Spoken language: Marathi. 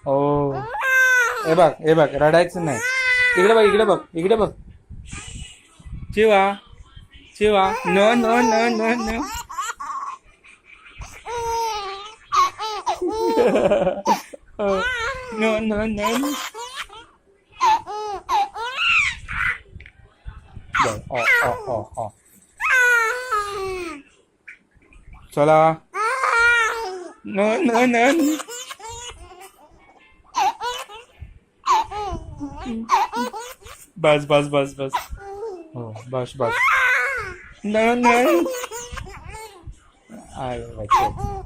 ओ हे बघ रडायचं नाही. इकडे बघ इकडे बघ इकडे बघ. चिवा चिवा no no no no no. No no no. चला. No no no. बस बस बस बस. हो बस बस. No no. अरे बच्चे.